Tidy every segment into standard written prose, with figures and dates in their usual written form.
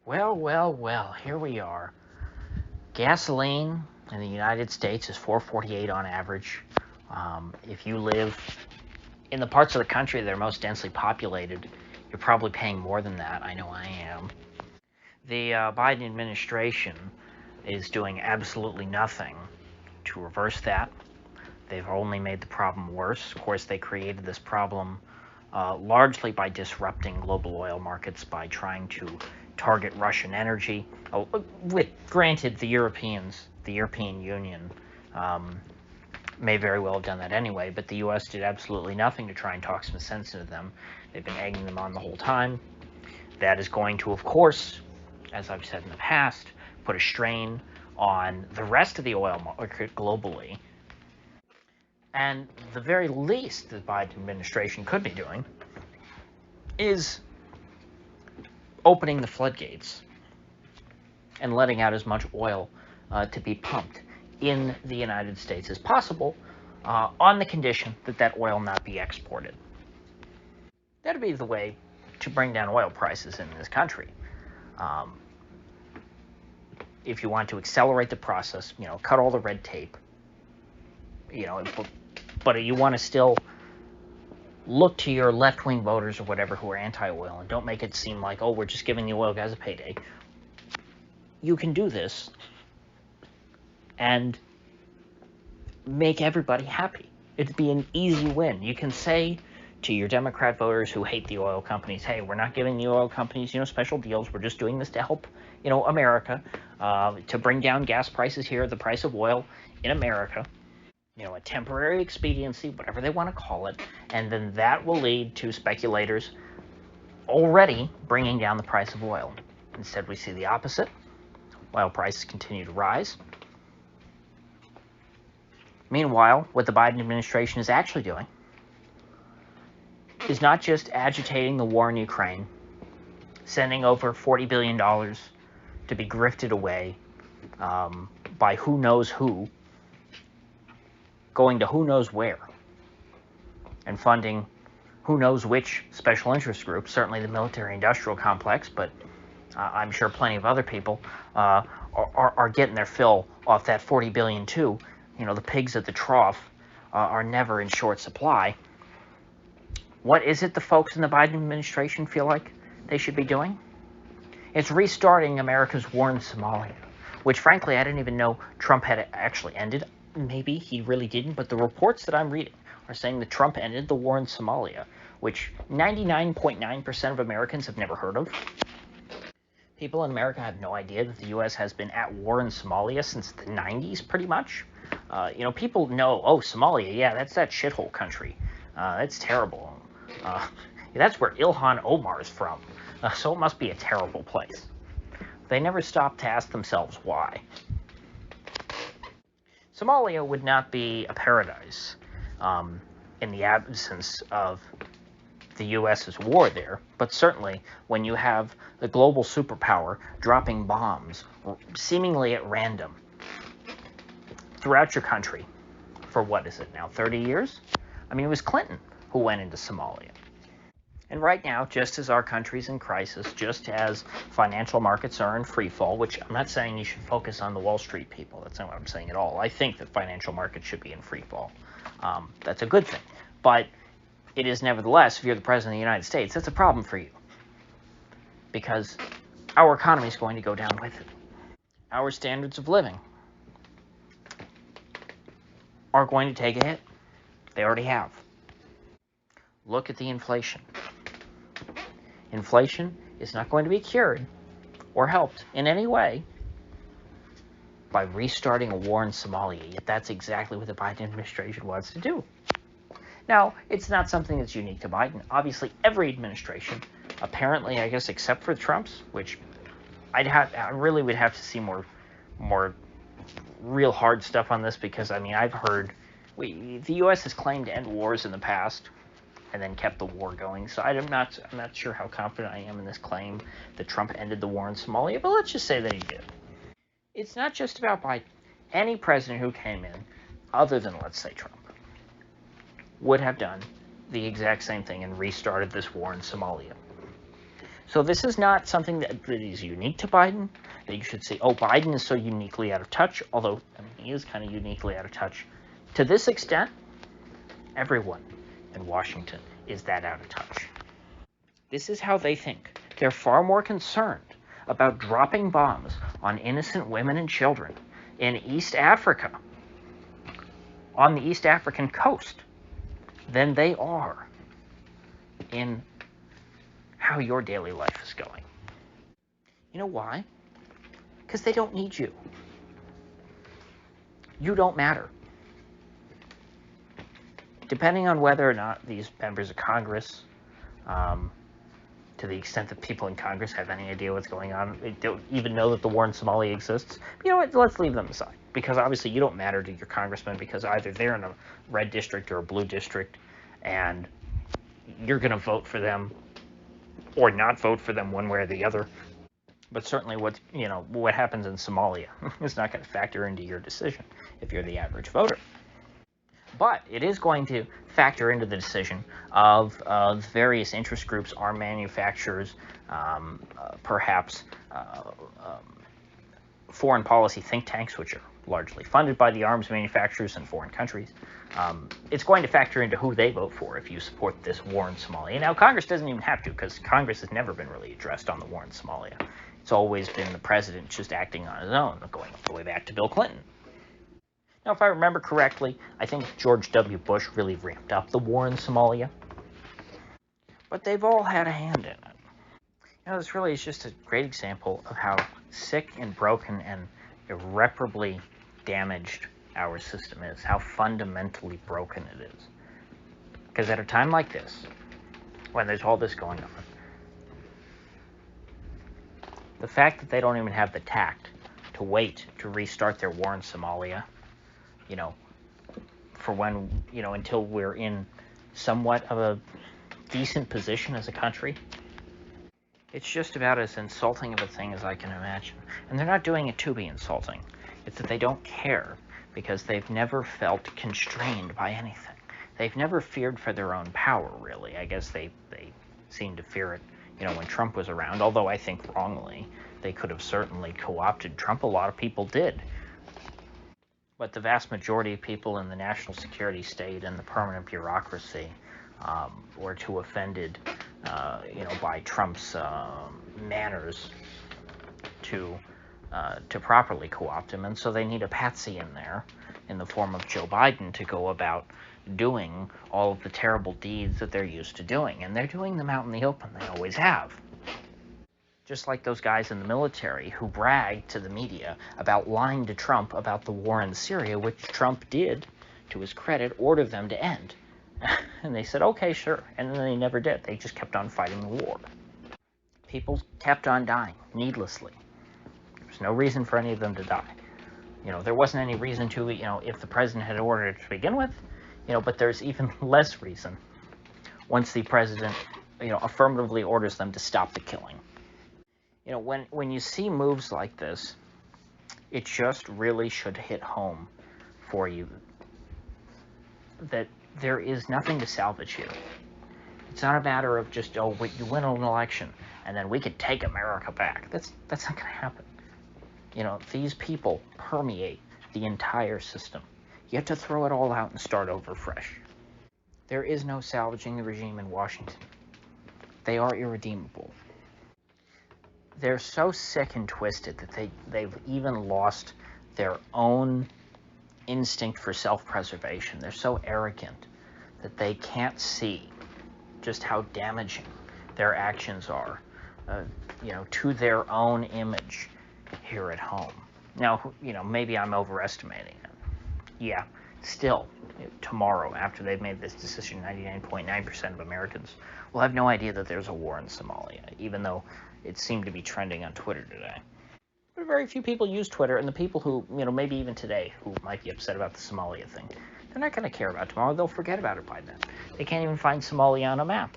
Well, here we are. Gasoline in the United States is $4.48 on average. If you live in the parts of the country that are most densely populated, you're probably paying more than that. I know I am. The Biden administration is doing absolutely nothing to reverse that. They've only made the problem worse. Of course, they created this problem largely by disrupting global oil markets by trying to target Russian energy. Granted, the European Union may very well have done that anyway, but the U.S. did absolutely nothing to try and talk some sense into them. They've been egging them on the whole time. That is going to, of course, as I've said in the past, put a strain on the rest of the oil market globally. And the very least the Biden administration could be doing is opening the floodgates and letting out as much oil to be pumped in the United States as possible, on the condition that that oil not be exported. That'd be the way to bring down oil prices in this country. If you want to accelerate the process, cut all the red tape, but you want to still look to your left-wing voters or whatever who are anti-oil and don't make it seem like, oh, we're just giving the oil guys a payday. You can do this and make everybody happy. It'd be an easy win. You can say to your Democrat voters who hate the oil companies, hey, we're not giving the oil companies, special deals. We're just doing this to help, America, to bring down gas prices here, the price of oil in America. A temporary expediency, whatever they want to call it, and then that will lead to speculators already bringing down the price of oil. Instead, we see the opposite. Oil prices continue to rise. Meanwhile, what the Biden administration is actually doing is not just agitating the war in Ukraine, sending over $40 billion to be grifted away by who knows who, going to who knows where, and funding who knows which special interest groups, certainly the military-industrial complex, but I'm sure plenty of other people are getting their fill off that $40 billion too. The pigs at the trough are never in short supply. What is it the folks in the Biden administration feel like they should be doing? It's restarting America's war in Somalia, which frankly I didn't even know Trump had actually ended. Maybe he really didn't, but the reports that I'm reading are saying that Trump ended the war in Somalia, which 99.9% of Americans have never heard of. People in America have no idea that the U.S. has been at war in Somalia since the 90s, pretty much. People know, oh, Somalia, yeah, that's that shithole country. That's terrible. That's where Ilhan Omar is from, so it must be a terrible place. They never stop to ask themselves why. Somalia would not be a paradise in the absence of the U.S.'s war there, but certainly when you have the global superpower dropping bombs seemingly at random throughout your country for, what is it now, 30 years? I mean, it was Clinton who went into Somalia. And right now, just as our country's in crisis, just as financial markets are in free fall, which I'm not saying you should focus on the Wall Street people. That's not what I'm saying at all. I think that financial markets should be in free fall. That's a good thing. But it is nevertheless, if you're the President of the United States, that's a problem for you. Because our economy is going to go down with it. Our standards of living are going to take a hit. They already have. Look at the inflation. Inflation is not going to be cured or helped in any way by restarting a war in Somalia, yet that's exactly what the Biden administration wants to do. Now, it's not something that's unique to Biden. Obviously, every administration, apparently, I guess, except for Trump's, which I really would have to see more real hard stuff on this, because, I mean, I've heard the U.S. has claimed to end wars in the past and then kept the war going. So I'm not sure how confident I am in this claim that Trump ended the war in Somalia, but let's just say that he did. It's not just about Biden. Any president who came in, other than, let's say, Trump, would have done the exact same thing and restarted this war in Somalia. So this is not something that is unique to Biden, that you should say, oh, Biden is so uniquely out of touch, although he is kind of uniquely out of touch. To this extent, everyone in Washington is that out of touch. This is how they think. They're far more concerned about dropping bombs on innocent women and children in East Africa, on the East African coast, than they are in how your daily life is going. You know why? Because they don't need you. You don't matter. Depending on whether or not these members of Congress, to the extent that people in Congress have any idea what's going on, they don't even know that the war in Somalia exists. But you know what? Let's leave them aside. Because obviously you don't matter to your congressman, because either they're in a red district or a blue district, and you're going to vote for them or not vote for them one way or the other. But certainly what happens in Somalia is not going to factor into your decision if you're the average voter. But it is going to factor into the decision of various interest groups, arm manufacturers, perhaps foreign policy think tanks, which are largely funded by the arms manufacturers in foreign countries. It's going to factor into who they vote for if you support this war in Somalia. Now, Congress doesn't even have to, because Congress has never been really addressed on the war in Somalia. It's always been the president just acting on his own, going all the way back to Bill Clinton. Now, if I remember correctly, I think George W. Bush really ramped up the war in Somalia. But they've all had a hand in it. You know, this really is just a great example of how sick and broken and irreparably damaged our system is, how fundamentally broken it is. Because at a time like this, when there's all this going on, the fact that they don't even have the tact to wait to restart their war in Somalia, for when, until we're in somewhat of a decent position as a country, it's just about as insulting of a thing as I can imagine. And they're not doing it to be insulting. It's that they don't care, because they've never felt constrained by anything. They've never feared for their own power, really. I guess they seem to fear it, when Trump was around, although I think wrongly. They could have certainly co-opted Trump. A lot of people did. But the vast majority of people in the national security state and the permanent bureaucracy were too offended, by Trump's manners to properly co-opt him. And so they need a patsy in there in the form of Joe Biden to go about doing all of the terrible deeds that they're used to doing. And they're doing them out in the open. They always have. Just like those guys in the military who bragged to the media about lying to Trump about the war in Syria, which Trump did, to his credit, order them to end. And they said, okay, sure. And then they never did. They just kept on fighting the war. People kept on dying needlessly. There was no reason for any of them to die. There wasn't any reason to, if the president had ordered it to begin with, but there's even less reason once the president, affirmatively orders them to stop the killing. When you see moves like this, it just really should hit home for you that there is nothing to salvage here. It's not a matter of just, you win an election and then we could take America back. That's not going to happen. These people permeate the entire system. You have to throw it all out and start over fresh. There is no salvaging the regime in Washington. They are irredeemable. They're so sick and twisted that they've even lost their own instinct for self-preservation. They're so arrogant that they can't see just how damaging their actions are, to their own image here at home. Now, maybe I'm overestimating it. Yeah, still, tomorrow, after they've made this decision, 99.9% of Americans will have no idea that there's a war in Somalia, even though it seemed to be trending on Twitter today. But very few people use Twitter, and the people who, maybe even today, who might be upset about the Somalia thing, they're not going to care about tomorrow. They'll forget about it by then. They can't even find Somalia on a map.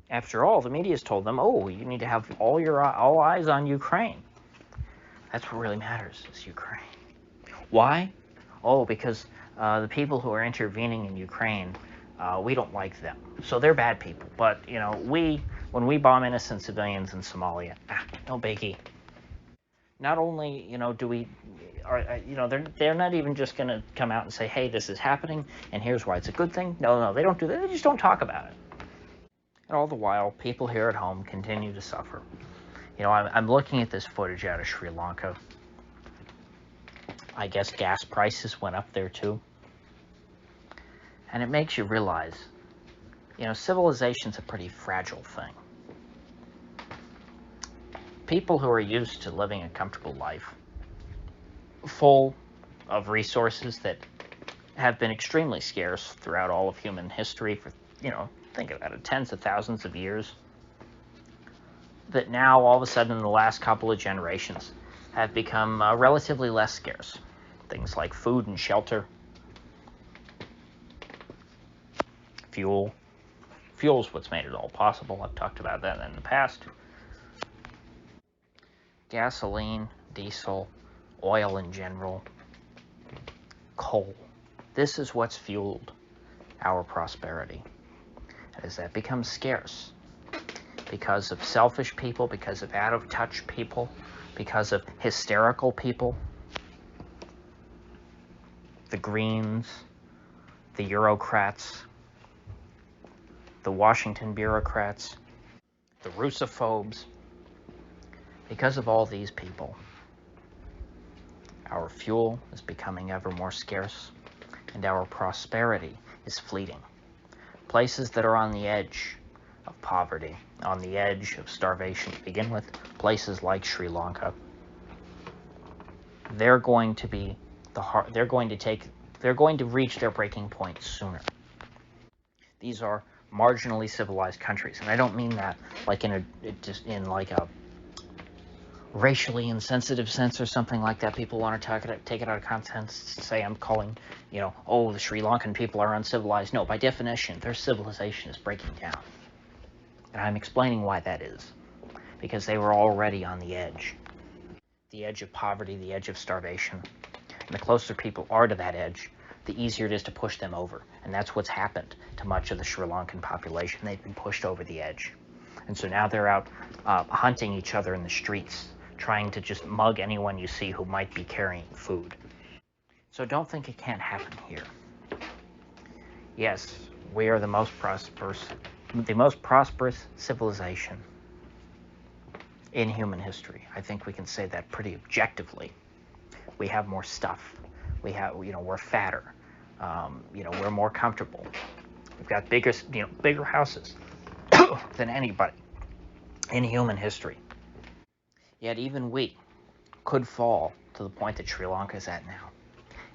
After all, the media's told them, you need to have all eyes on Ukraine. That's what really matters, is Ukraine. Why? Because the people who are intervening in Ukraine, we don't like them. So they're bad people. But, we're When we bomb innocent civilians in Somalia, no biggie. Not only, do we, they're not even just going to come out and say, hey, this is happening, and here's why it's a good thing. No, they don't do that. They just don't talk about it. And all the while, people here at home continue to suffer. I'm looking at this footage out of Sri Lanka. I guess gas prices went up there too. And it makes you realize, civilization's a pretty fragile thing. People who are used to living a comfortable life, full of resources that have been extremely scarce throughout all of human history for, think about it, tens of thousands of years, that now all of a sudden in the last couple of generations have become relatively less scarce. Things like food and shelter, fuel. Fuel's what's made it all possible. I've talked about that in the past. Gasoline, diesel, oil in general, coal. This is what's fueled our prosperity. As that becomes scarce, because of selfish people, because of out-of-touch people, because of hysterical people, the Greens, the bureaucrats, the Washington bureaucrats, the Russophobes, because of all these people, our fuel is becoming ever more scarce, and our prosperity is fleeting. Places that are on the edge of poverty, on the edge of starvation to begin with, places like Sri Lanka, they're going to reach their breaking point sooner. These are marginally civilized countries, and I don't mean that like in a racially insensitive sense or something like that. People want to take it out of context, say I'm calling, the Sri Lankan people are uncivilized. No, by definition, their civilization is breaking down. And I'm explaining why that is. Because they were already on the edge of poverty, the edge of starvation. And the closer people are to that edge, the easier it is to push them over. And that's what's happened to much of the Sri Lankan population. They've been pushed over the edge. And so now they're out hunting each other in the streets, trying to just mug anyone you see who might be carrying food. So don't think it can't happen here. Yes, we are the most prosperous civilization in human history. I think we can say that pretty objectively. We have more stuff. We're fatter. We're more comfortable. We've got bigger houses than anybody in human history. Yet even we could fall to the point that Sri Lanka is at now.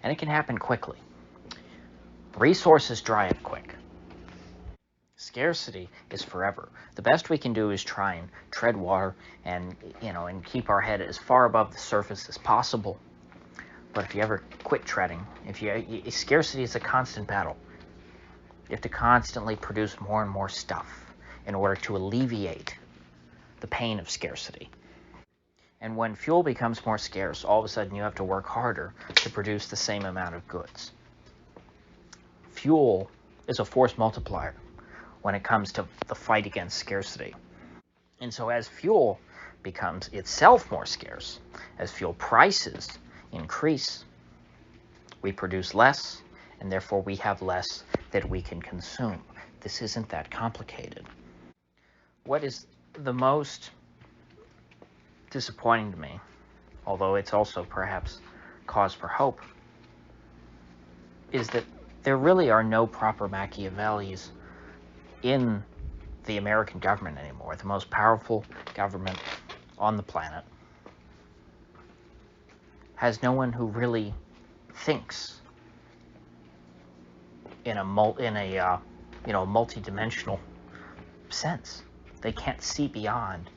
And it can happen quickly. Resources dry up quick. Scarcity is forever. The best we can do is try and tread water and keep our head as far above the surface as possible. But if you ever quit treading, scarcity is a constant battle. You have to constantly produce more and more stuff in order to alleviate the pain of scarcity. And when fuel becomes more scarce, all of a sudden you have to work harder to produce the same amount of goods. Fuel is a force multiplier when it comes to the fight against scarcity. And so as fuel becomes itself more scarce, as fuel prices increase, we produce less, and therefore we have less that we can consume. This isn't that complicated. What is the most disappointing to me, although it's also perhaps cause for hope, is that there really are no proper Machiavellis in the American government anymore, the most powerful government on the planet has no one who really thinks in a multi-dimensional sense. They can't see beyond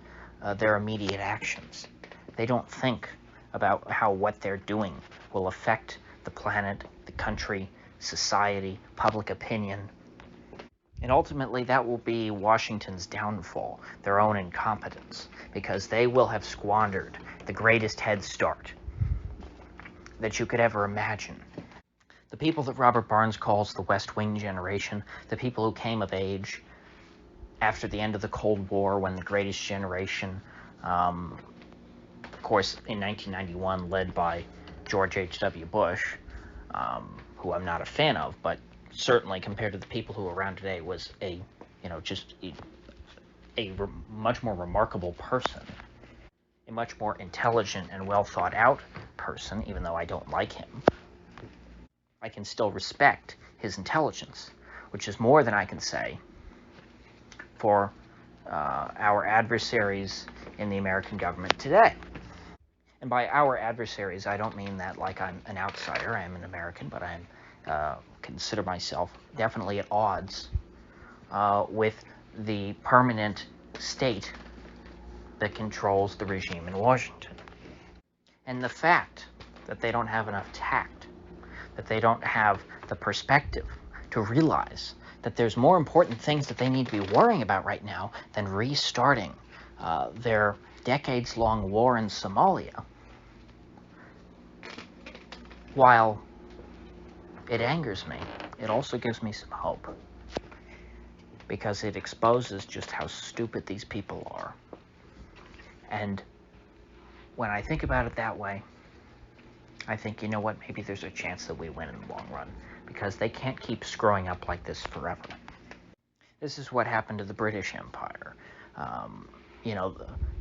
their immediate actions. They don't think about how what they're doing will affect the planet, the country, society, public opinion. And ultimately, that will be Washington's downfall, their own incompetence, because they will have squandered the greatest head start that you could ever imagine. The people that Robert Barnes calls the West Wing generation, the people who came of age after the end of the Cold War, when the Greatest Generation, of course, in 1991, led by George H.W. Bush, who I'm not a fan of, but certainly compared to the people who are around today, was just a much more remarkable person, a much more intelligent and well thought out person, even though I don't like him. I can still respect his intelligence, which is more than I can say for our adversaries in the American government today. And by our adversaries, I don't mean that like I'm an outsider. I am an American, but I consider myself definitely at odds with the permanent state that controls the regime in Washington. And the fact that they don't have enough tact, that they don't have the perspective to realize that there's more important things that they need to be worrying about right now than restarting their decades-long war in Somalia. While it angers me, it also gives me some hope, because it exposes just how stupid these people are. And when I think about it that way, I think, you know what, maybe there's a chance that we win in the long run, because they can't keep screwing up like this forever. This is what happened to the British Empire.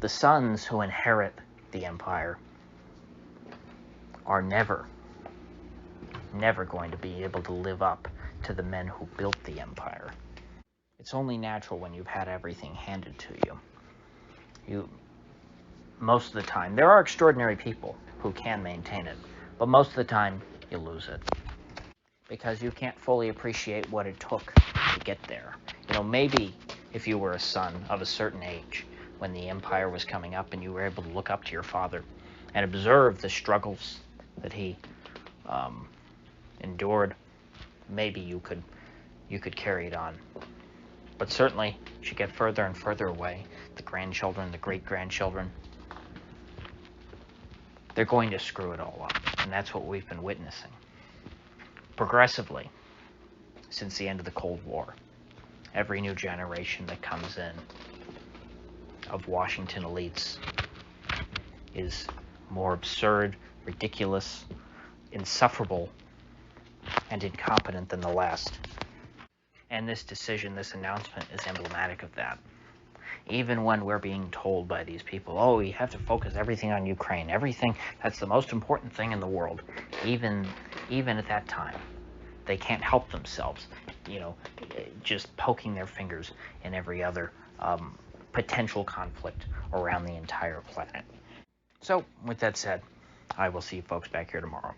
The sons who inherit the empire are never going to be able to live up to the men who built the empire. It's only natural when you've had everything handed to you. Most of the time, there are extraordinary people who can maintain it, but most of the time, you lose it, because you can't fully appreciate what it took to get there. Maybe if you were a son of a certain age when the empire was coming up and you were able to look up to your father and observe the struggles that he endured, maybe you could carry it on. But certainly, as you get further and further away, the grandchildren, the great-grandchildren, they're going to screw it all up. And that's what we've been witnessing progressively since the end of the Cold War. Every new generation that comes in of Washington elites is more absurd, ridiculous, insufferable, and incompetent than the last. And this decision, this announcement, is emblematic of that. Even when we're being told by these people, oh, you have to focus everything on Ukraine, everything, that's the most important thing in the world. Even at that time, they can't help themselves, just poking their fingers in every other potential conflict around the entire planet. So, with that said, I will see you folks back here tomorrow.